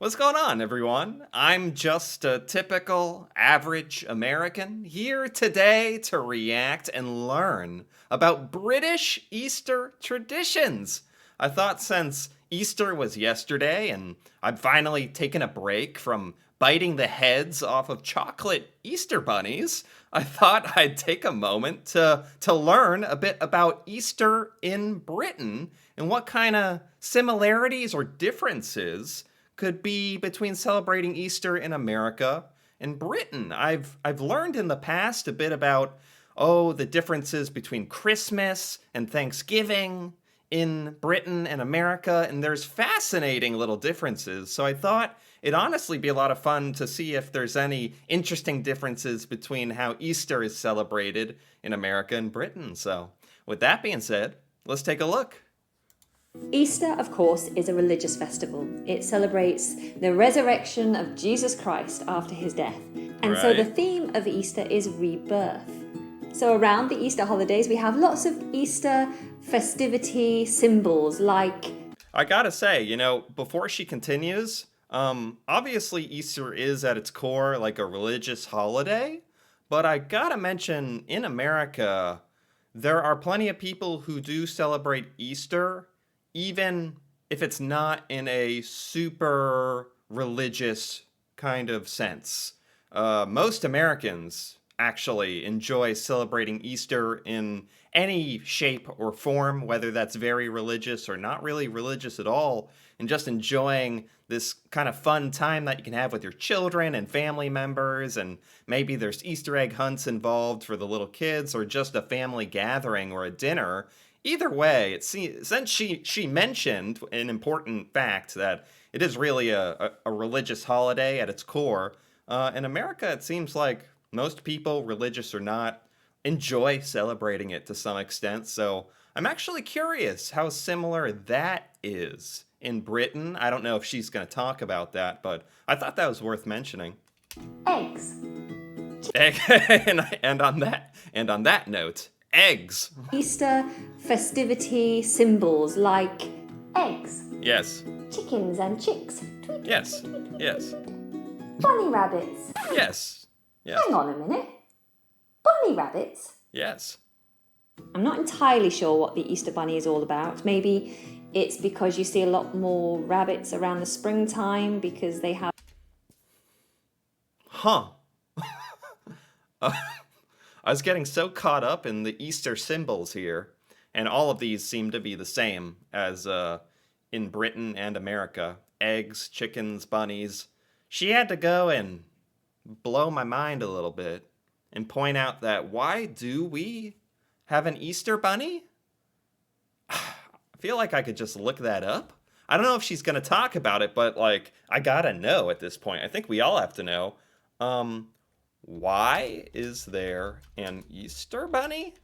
What's going on, everyone? I'm just a typical average American here today to react and learn about British Easter traditions. I thought since Easter was yesterday and I've finally taken a break from biting the heads off of chocolate Easter bunnies, I thought I'd take a moment to learn a bit about Easter in Britain and what kind of similarities or differences could be between celebrating Easter in America and Britain. I've learned in the past a bit about the differences between Christmas and Thanksgiving in Britain and America, and there's fascinating little differences. So I thought it'd honestly be a lot of fun to see if there's any interesting differences between how Easter is celebrated in America and Britain. So with that being said, let's take a look. Easter, of course, is a religious festival. It celebrates the resurrection of Jesus Christ after his death. And so the theme of Easter is rebirth. So around the Easter holidays, we have lots of Easter festivity symbols like... I gotta say, before she continues, obviously Easter is at its core like a religious holiday, but I gotta mention in America, there are plenty of people who do celebrate Easter even if it's not in a super religious kind of sense. Most Americans actually enjoy celebrating Easter in any shape or form, whether that's very religious or not really religious at all, and just enjoying this kind of fun time that you can have with your children and family members, and maybe there's Easter egg hunts involved for the little kids, or just a family gathering or a dinner. Either way, since she mentioned an important fact that it is really a religious holiday at its core, in America it seems like most people, religious or not, enjoy celebrating it to some extent. So I'm actually curious how similar that is in Britain. I don't know if she's going to talk about that, but I thought that was worth mentioning. Eggs. and on that note, eggs. Easter festivity symbols like eggs. Yes. Chickens and chicks. Tweet, Yes. tweet, tweet, tweet, Yes. tweet. Bunny rabbits. Yes. Yes. Hang on a minute. Bunny rabbits? Yes. I'm not entirely sure what the Easter Bunny is all about. Maybe it's because you see a lot more rabbits around the springtime because they have... Huh. I was getting so caught up in the Easter symbols here, and all of these seem to be the same as in Britain and America. Eggs, chickens, bunnies. She had to go and blow my mind a little bit and point out that why do we have an Easter bunny? I feel like I could just look that up. I don't know if she's going to talk about it, but I gotta know at this point. I think we all have to know. Why is there an Easter bunny?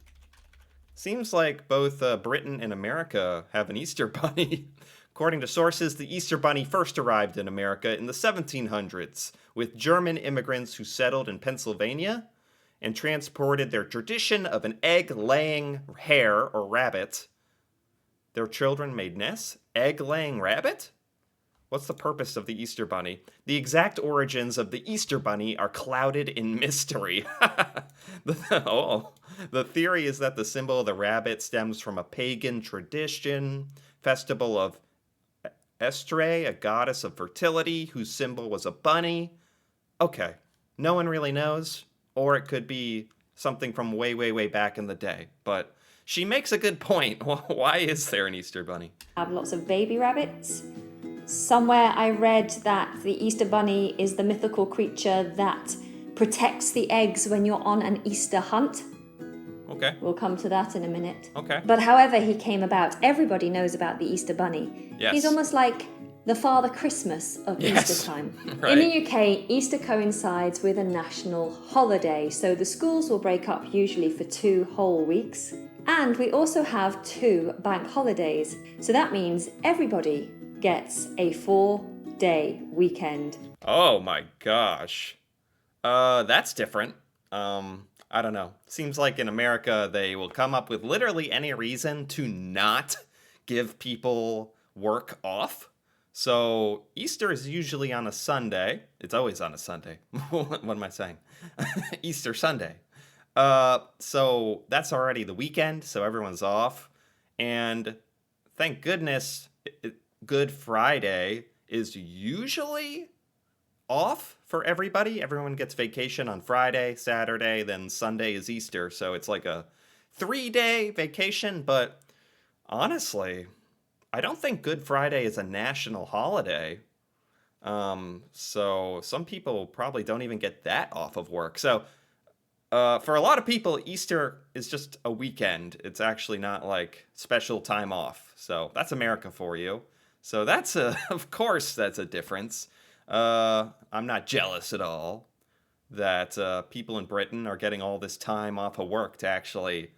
Seems like both Britain and America have an Easter bunny. According to sources, the Easter bunny first arrived in America in the 1700s with German immigrants who settled in Pennsylvania and transported their tradition of an egg-laying hare or rabbit. Their children made nests? Egg-laying rabbit? What's the purpose of the Easter bunny? The exact origins of the Easter bunny are clouded in mystery. The theory is that the symbol of the rabbit stems from a pagan tradition, festival of Estrée, a goddess of fertility, whose symbol was a bunny. Okay, no one really knows, or it could be something from way, way, way back in the day. But she makes a good point. Why is there an Easter bunny? Have lots of baby rabbits. Somewhere I read that the Easter Bunny is the mythical creature that protects the eggs when you're on an Easter hunt. Okay. We'll come to that in a minute. Okay. But however he came about, everybody knows about the Easter Bunny. Yes. He's almost like the Father Christmas of Easter time. Right. In the UK, Easter coincides with a national holiday, so the schools will break up usually for 2 whole weeks. And we also have 2 bank holidays. So that means everybody gets a 4-day weekend. Oh my gosh. That's different. I don't know. Seems like in America they will come up with literally any reason to not give people work off. So Easter is usually on a Sunday. It's always on a Sunday. What am I saying? Easter Sunday. So that's already the weekend, so everyone's off. And thank goodness, Good Friday is usually off for everybody. Everyone gets vacation on Friday, Saturday, then Sunday is Easter. So it's like a 3-day vacation. But honestly, I don't think Good Friday is a national holiday. So some people probably don't even get that off of work. So for a lot of people, Easter is just a weekend. It's actually not like special time off. So that's America for you. So that's of course, that's a difference. I'm not jealous at all that people in Britain are getting all this time off of work to actually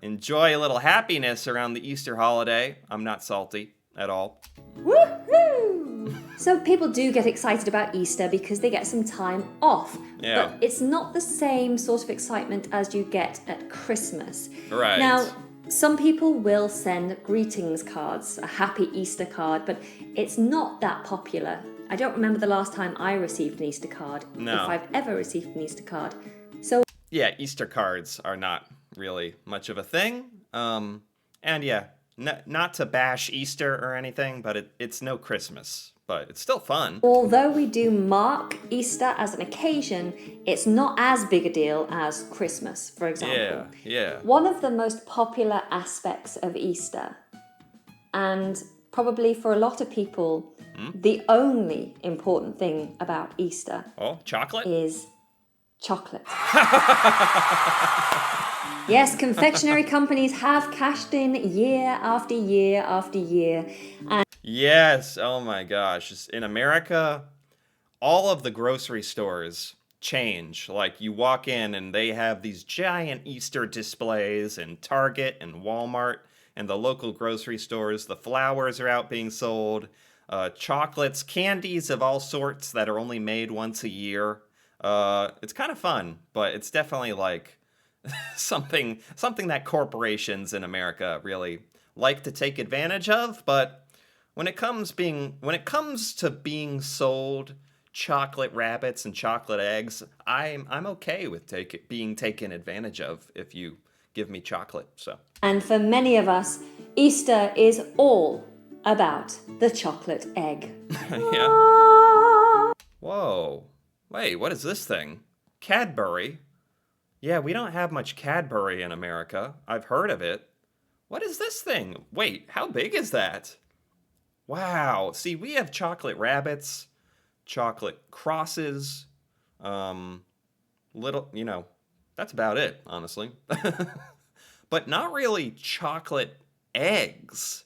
enjoy a little happiness around the Easter holiday. I'm not salty at all. Woohoo! So people do get excited about Easter because they get some time off. Yeah. But it's not the same sort of excitement as you get at Christmas. Right. Now, some people will send greetings cards, a happy Easter card, but it's not that popular. I don't remember the last time I received an Easter card, No. if I've ever received an Easter card. So Yeah, Easter cards are not really much of a thing. And yeah, not to bash Easter or anything, but it's no Christmas. But it's still fun. although we do mark Easter as an occasion, it's not as big a deal as Christmas, for example. Yeah. One of the most popular aspects of Easter, and probably for a lot of people, the only important thing about Easter Oh, chocolate? is chocolate. Yes, confectionery companies have cashed in year after year after year. Yes. Oh my gosh. In America, all of the grocery stores change. Like you walk in and they have these giant Easter displays in Target and Walmart and the local grocery stores. The flowers are out being sold. Chocolates, candies of all sorts that are only made once a year. It's kind of fun, but it's definitely like something that corporations in America really like to take advantage of. But when it comes to being sold chocolate rabbits and chocolate eggs, I'm okay with being taken advantage of if you give me chocolate. So And for many of us, Easter is all about the chocolate egg. yeah. Whoa. Wait, what is this thing? Cadbury? Yeah, we don't have much Cadbury in America. I've heard of it. What is this thing? Wait, how big is that? Wow. See, we have chocolate rabbits, chocolate crosses, little, that's about it, honestly. But not really chocolate eggs.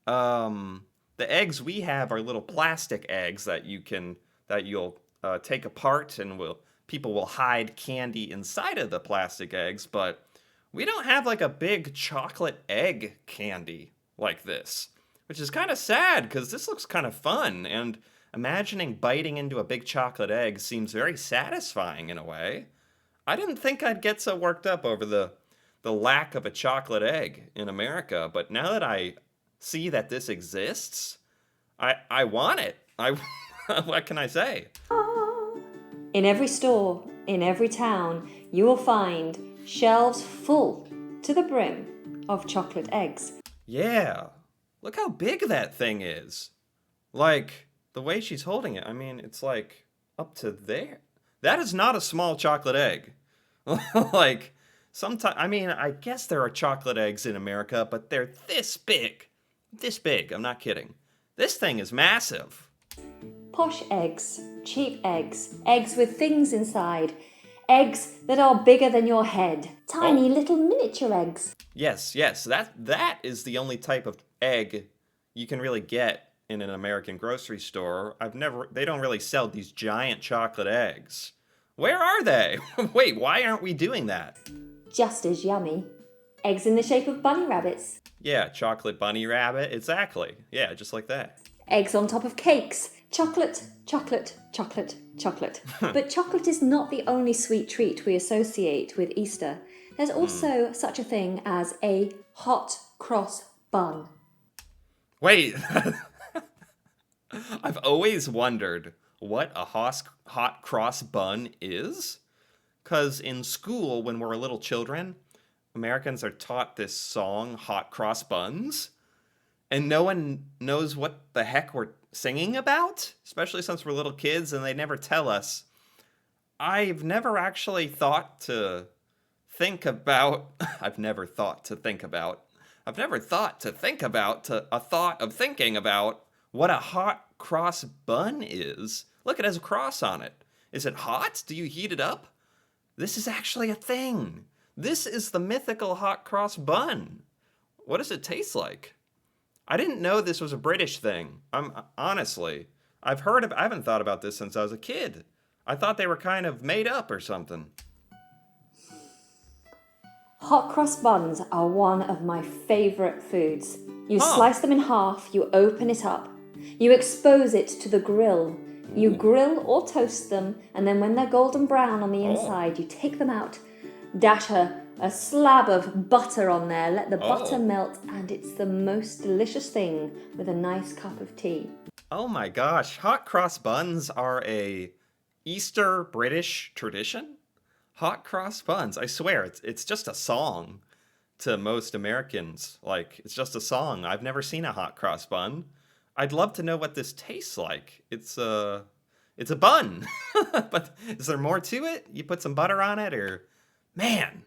The eggs we have are little plastic eggs that you'll take apart and people will hide candy inside of the plastic eggs, but we don't have like a big chocolate egg candy like this, which is kind of sad because this looks kind of fun, and imagining biting into a big chocolate egg seems very satisfying in a way. I didn't think I'd get so worked up over the lack of a chocolate egg in America, but now that I see that this exists, I want it. What can I say? In every store, in every town, you will find shelves full to the brim of chocolate eggs. Yeah. Look how big that thing is. Like, the way she's holding it, I mean, it's like up to there. That is not a small chocolate egg. Like, sometimes, I mean, I guess there are chocolate eggs in America, but they're this big. This big, I'm not kidding. This thing is massive. Posh eggs, cheap eggs, eggs with things inside, eggs that are bigger than your head, tiny little miniature eggs. Yes, that is the only type of egg you can really get in an American grocery store. They don't really sell these giant chocolate eggs. Where are they? Wait, why aren't we doing that? Just as yummy. Eggs in the shape of bunny rabbits. Yeah, chocolate bunny rabbit, exactly. Yeah, just like that. Eggs on top of cakes. Chocolate, chocolate, chocolate, chocolate. But chocolate is not the only sweet treat we associate with Easter. There's also such a thing as a hot cross bun. Wait, I've always wondered what a hot cross bun is. Because in school, when we're little children, Americans are taught this song, Hot Cross Buns, and no one knows what the heck we're singing about, especially since we're little kids and they never tell us. I've never actually thought to think about, I've never thought to think about, I've never thought to think about, to a thought of thinking about what a hot cross bun is. Look, it has a cross on it. Is it hot? Do you heat it up? This is actually a thing. This is the mythical hot cross bun. What does it taste like? I didn't know this was a British thing. Honestly, I haven't thought about this since I was a kid. I thought they were kind of made up or something. Hot cross buns are one of my favourite foods. You Huh. slice them in half, you open it up, you expose it to the grill. You grill or toast them, and then when they're golden brown on the inside, you take them out, dash a slab of butter on there, let the butter melt, and it's the most delicious thing with a nice cup of tea. Oh my gosh, hot cross buns are a Easter British tradition? Hot cross buns, I swear, it's just a song to most Americans. Like, it's just a song. I've never seen a hot cross bun. I'd love to know what this tastes like. It's a bun. But is there more to it? You put some butter on it, or man.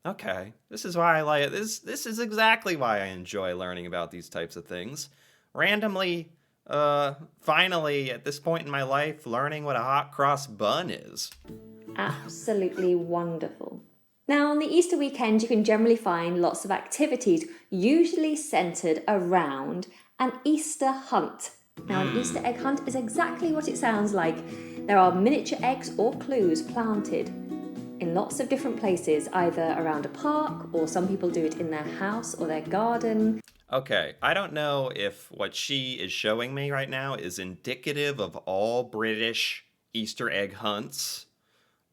Okay. This is why I like it. This is exactly why I enjoy learning about these types of things. Randomly, finally at this point in my life, learning what a hot cross bun is. Absolutely wonderful. Now, on the Easter weekend, you can generally find lots of activities, usually centred around an Easter hunt. Now, an Easter egg hunt is exactly what it sounds like. There are miniature eggs or clues planted in lots of different places, either around a park, or some people do it in their house or their garden. Okay, I don't know if what she is showing me right now is indicative of all British Easter egg hunts,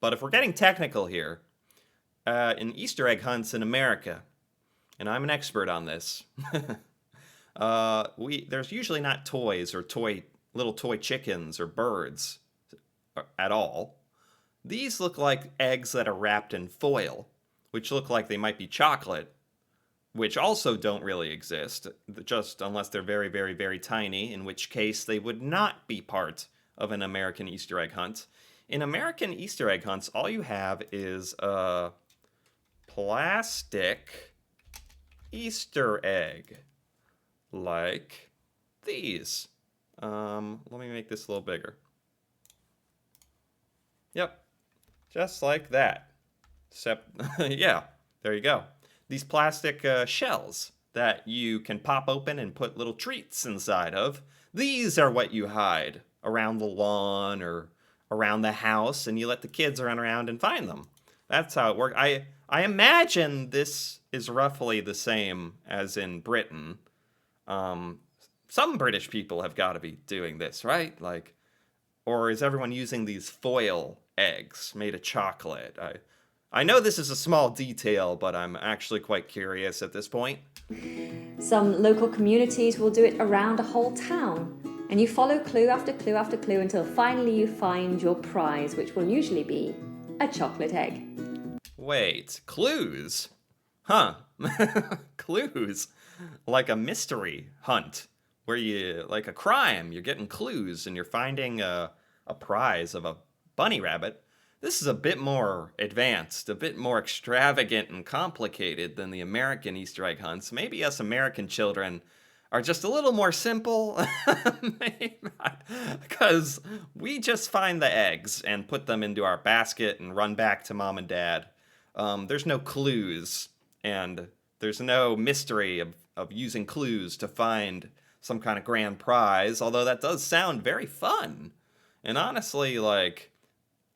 but if we're getting technical here, in Easter egg hunts in America, and I'm an expert on this, there's usually not toys or little toy chickens or birds at all. These look like eggs that are wrapped in foil, which look like they might be chocolate, which also don't really exist, just unless they're very, very, very tiny, in which case they would not be part of an American Easter egg hunt. In American Easter egg hunts, all you have is a plastic Easter egg, like these. Let me make this a little bigger. Yep, just like that. Except, yeah, there you go. These plastic shells that you can pop open and put little treats inside of. These are what you hide around the lawn or around the house, and you let the kids run around and find them. That's how it works. I imagine this is roughly the same as in Britain. Some British people have got to be doing this, right? Like, or is everyone using these foil eggs made of chocolate? I know this is a small detail, but I'm actually quite curious at this point. Some local communities will do it around a whole town, and you follow clue after clue after clue until finally you find your prize, which will usually be a chocolate egg. Wait, clues? Huh. Clues. Like a mystery hunt, where like a crime, you're getting clues and you're finding a prize of a bunny rabbit. This is a bit more advanced, a bit more extravagant and complicated than the American Easter egg hunts. Maybe us American children are just a little more simple. Maybe not. Because we just find the eggs and put them into our basket and run back to mom and dad. There's no clues, and there's no mystery of using clues to find some kind of grand prize, although that does sound very fun. And honestly, like,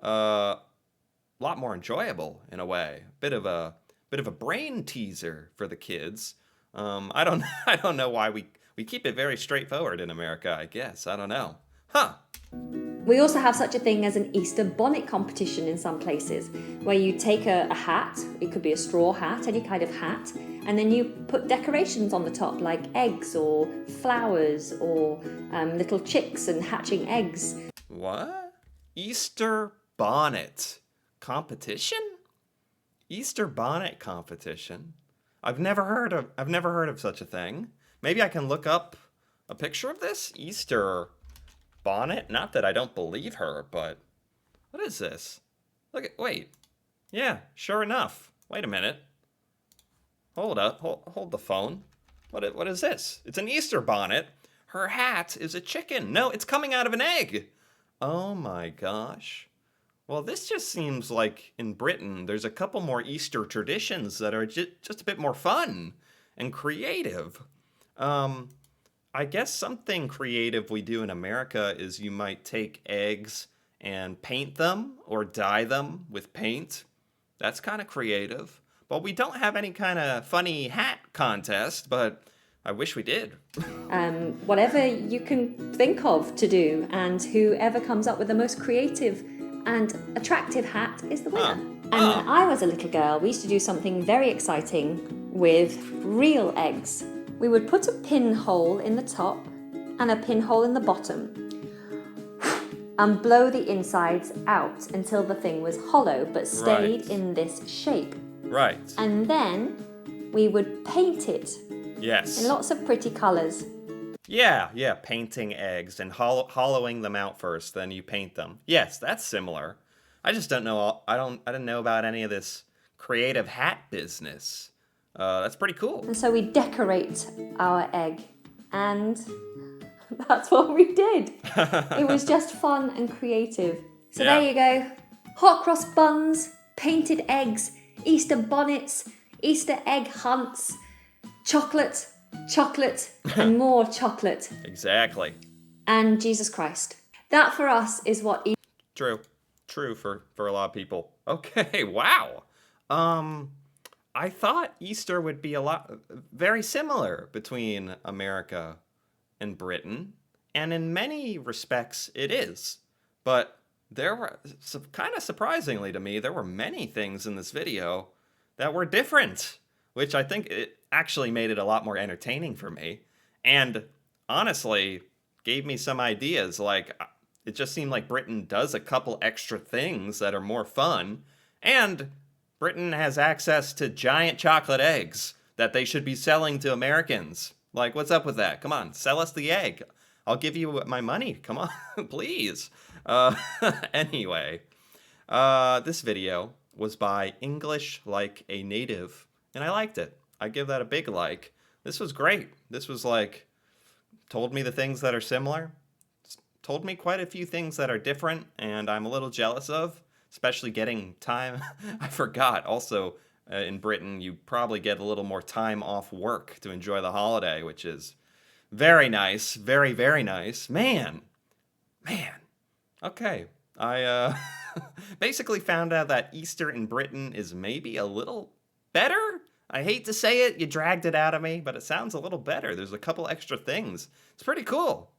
a lot more enjoyable in a way. Bit of a brain teaser for the kids. I don't know why we keep it very straightforward in America, I guess. I don't know. Huh. We also have such a thing as an Easter bonnet competition in some places, where you take a hat, it could be a straw hat, any kind of hat, and then you put decorations on the top, like eggs or flowers or little chicks and hatching eggs. What? Easter bonnet competition? Easter bonnet competition? I've never heard of such a thing. Maybe I can look up a picture of this Easter bonnet. Not that I don't believe her, but what is this? Wait. Yeah, sure enough. Wait a minute. Hold up. Hold the phone. What is this? It's an Easter bonnet. Her hat is a chicken. No, it's coming out of an egg. Oh my gosh. Well, this just seems like in Britain, there's a couple more Easter traditions that are just a bit more fun and creative. I guess something creative we do in America is you might take eggs and paint them or dye them with paint. That's kind of creative. But we don't have any kind of funny hat contest, but I wish we did. Whatever you can think of to do, and whoever comes up with the most creative and attractive hat is the winner. And when I was a little girl, we used to do something very exciting with real eggs. We would put a pinhole in the top and a pinhole in the bottom and blow the insides out until the thing was hollow but stayed in this shape. Right. And then we would paint it Yes. in lots of pretty colours. Yeah, painting eggs and hollowing them out first, then you paint them. Yes, that's similar. I just don't know. I didn't know about any of this creative hat business. That's pretty cool. And so we decorate our egg, and that's what we did. It was just fun and creative. So Yeah. there you go. Hot cross buns, painted eggs, Easter bonnets, Easter egg hunts, chocolate, and more chocolate. Exactly. And Jesus Christ. That for us is what True for a lot of people. Okay, wow. I thought Easter would be very similar between America and Britain, and in many respects it is. But there were, kind of surprisingly to me, there were many things in this video that were different, which I think it actually made it a lot more entertaining for me. And honestly, gave me some ideas. Like, it just seemed like Britain does a couple extra things that are more fun. And Britain has access to giant chocolate eggs that they should be selling to Americans. Like, what's up with that? Come on, sell us the egg. I'll give you my money. Come on, please. Anyway, this video was by English Like a Native, and I liked it. I give that a big like. This was great. This was like, told me the things that are similar, told me quite a few things that are different, and I'm a little jealous of, especially getting time. I forgot. Also, in Britain, you probably get a little more time off work to enjoy the holiday, which is very nice. Very, very nice. Man. Okay. I basically found out that Easter in Britain is maybe a little better. I hate to say it, you dragged it out of me, but it sounds a little better. There's a couple extra things. It's pretty cool.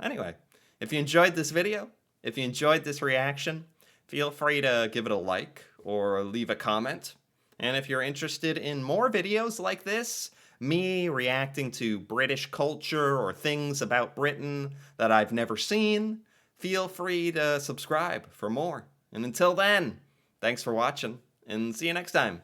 Anyway, if you enjoyed this video, if you enjoyed this reaction, feel free to give it a like or leave a comment. And if you're interested in more videos like this, me reacting to British culture or things about Britain that I've never seen, feel free to subscribe for more. And until then, thanks for watching, and see you next time.